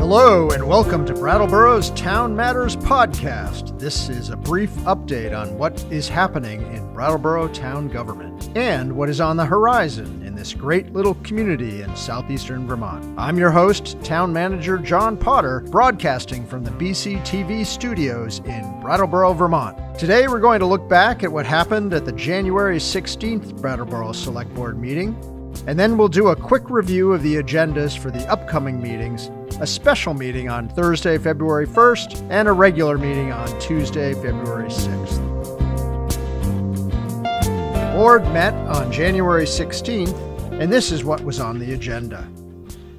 Hello and welcome to Brattleboro's Town Matters podcast. This is a brief update on what is happening in Brattleboro town government and what is on the horizon in this great little community in southeastern Vermont. I'm your host, Town Manager John Potter, broadcasting from the BCTV studios in Brattleboro, Vermont. Today we're going to look back at what happened at the January 16th Brattleboro Select Board meeting, and then we'll do a quick review of the agendas for the upcoming meetings, a special meeting on Thursday, February 1st, and a regular meeting on Tuesday, February 6th. The board met on January 16th, and this is what was on the agenda.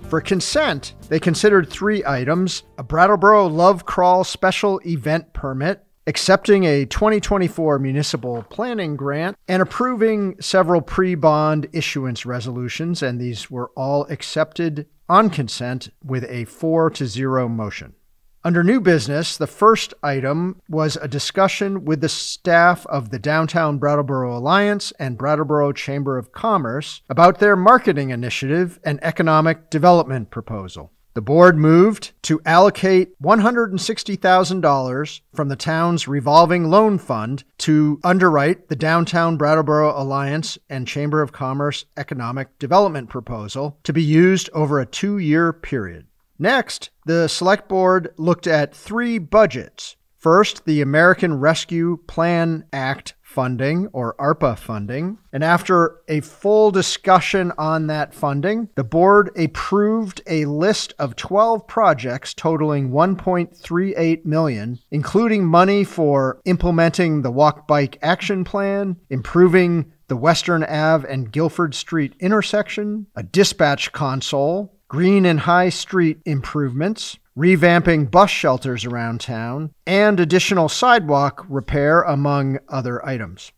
For consent, they considered three items: a Brattleboro Love Crawl special event permit, accepting a 2024 municipal planning grant, and approving several pre-bond issuance resolutions, and these were all accepted on consent with a 4-0 motion. Under new business, the first item was a discussion with the staff of the Downtown Brattleboro Alliance and Brattleboro Chamber of Commerce about their marketing initiative and economic development proposal. The board moved to allocate $160,000 from the town's revolving loan fund to underwrite the Downtown Brattleboro Alliance and Chamber of Commerce economic development proposal to be used over a 2-year period. Next, the Select Board looked at three budgets. First, the American Rescue Plan Act funding, or ARPA funding. And after a full discussion on that funding, the board approved a list of 12 projects totaling $1.38 million, including money for implementing the Walk Bike Action Plan, improving the Western Ave and Guilford Street intersection, a dispatch console, Green and High Street improvements, revamping bus shelters around town, and additional sidewalk repair, among other items.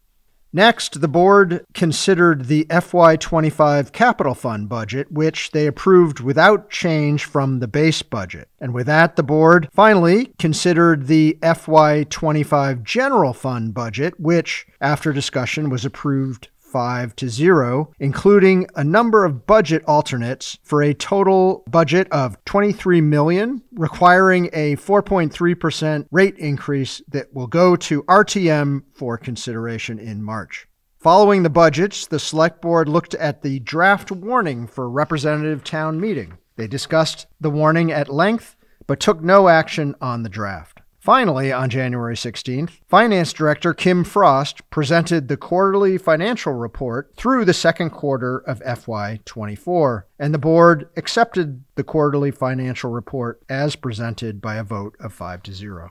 Next, the board considered the FY25 Capital Fund budget, which they approved without change from the base budget. And with that, the board finally considered the FY25 General Fund budget, which, after discussion, was approved 5-0, including a number of budget alternates for a total budget of $23 million, requiring a 4.3% rate increase that will go to RTM for consideration in March. Following the budgets, the Select Board looked at the draft warning for representative town meeting. They discussed the warning at length, but took no action on the draft. Finally, on January 16th, Finance Director Kim Frost presented the quarterly financial report through the second quarter of FY24, and the board accepted the quarterly financial report as presented by a vote of 5-0.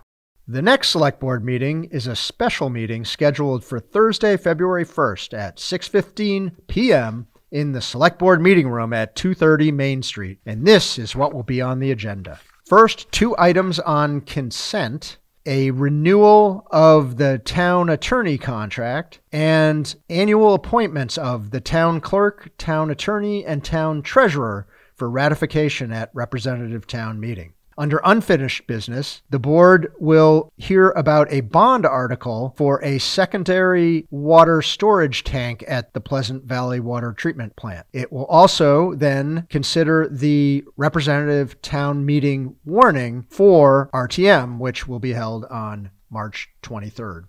The next Select Board meeting is a special meeting scheduled for Thursday, February 1st at 6:15 p.m. in the Select Board meeting room at 230 Main Street, and this is what will be on the agenda. First, two items on consent: a renewal of the town attorney contract and annual appointments of the town clerk, town attorney, and town treasurer for ratification at representative town meeting. Under unfinished business, the board will hear about a bond article for a secondary water storage tank at the Pleasant Valley Water Treatment Plant. It will also then consider the representative town meeting warning for RTM, which will be held on March 23rd.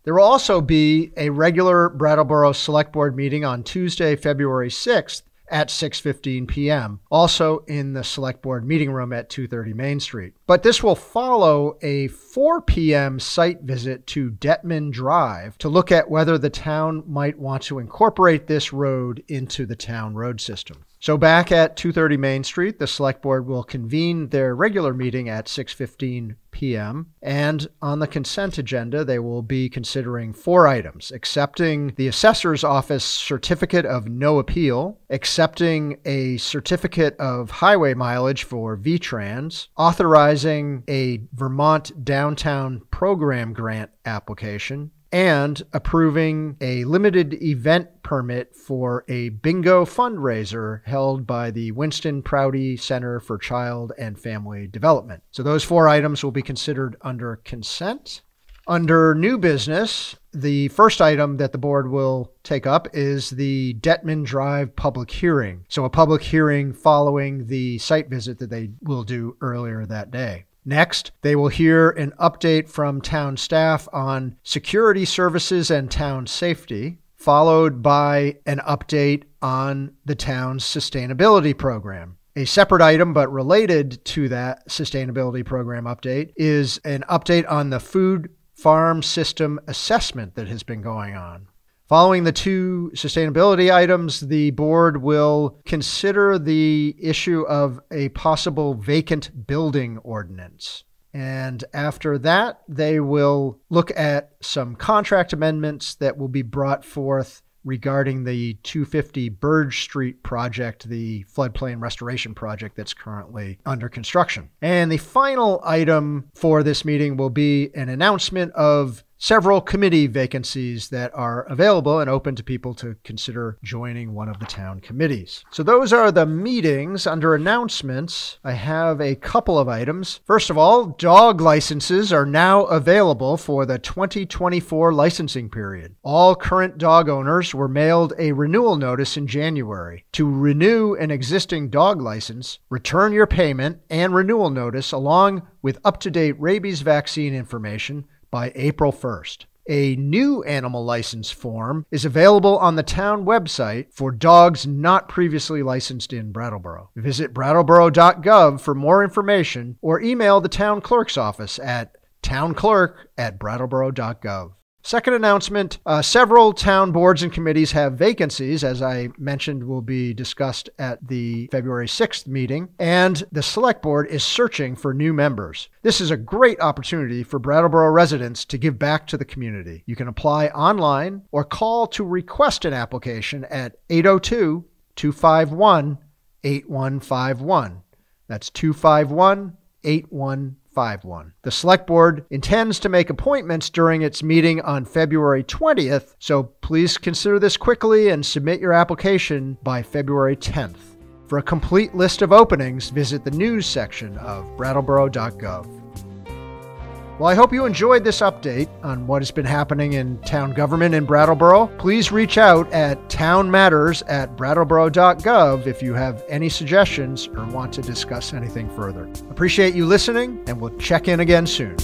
There will also be a regular Brattleboro Select Board meeting on Tuesday, February 6th, at 6:15 p.m., also in the Select Board meeting room at 230 Main Street. But this will follow a 4 p.m. site visit to Detman Drive to look at whether the town might want to incorporate this road into the town road system. So back at 230 Main Street, the Select Board will convene their regular meeting at 6:15 p.m. And on the consent agenda, they will be considering 4 items: accepting the Assessor's Office Certificate of No Appeal, accepting a Certificate of Highway Mileage for VTrans, authorizing a Vermont Downtown Program Grant application, and approving a limited event permit for a bingo fundraiser held by the Winston Prouty Center for Child and Family Development. So those 4 items will be considered under consent. Under new business, the first item that the board will take up is the Detman Drive public hearing. So a public hearing following the site visit that they will do earlier that day. Next, they will hear an update from town staff on security services and town safety, followed by an update on the town's sustainability program. A separate item, but related to that sustainability program update, is an update on the food farm system assessment that has been going on. Following the two sustainability items, the board will consider the issue of a possible vacant building ordinance. And after that, they will look at some contract amendments that will be brought forth regarding the 250 Burge Street project, the floodplain restoration project that's currently under construction. And the final item for this meeting will be an announcement of several committee vacancies that are available and open to people to consider joining one of the town committees. So those are the meetings. Under announcements, I have a couple of items. First of all, dog licenses are now available for the 2024 licensing period. All current dog owners were mailed a renewal notice in January. To renew an existing dog license, return your payment and renewal notice along with up-to-date rabies vaccine information by April 1st. A new animal license form is available on the town website for dogs not previously licensed in Brattleboro. Visit brattleboro.gov for more information or email the town clerk's office at townclerk@brattleboro.gov. Second announcement, several town boards and committees have vacancies, as I mentioned will be discussed at the February 6th meeting, and the Select Board is searching for new members. This is a great opportunity for Brattleboro residents to give back to the community. You can apply online or call to request an application at 802-251-8151. That's 251-8151. The Select Board intends to make appointments during its meeting on February 20th, so please consider this quickly and submit your application by February 10th. For a complete list of openings, visit the news section of brattleboro.gov. Well, I hope you enjoyed this update on what has been happening in town government in Brattleboro. Please reach out at townmatters@brattleboro.gov if you have any suggestions or want to discuss anything further. Appreciate you listening, and we'll check in again soon.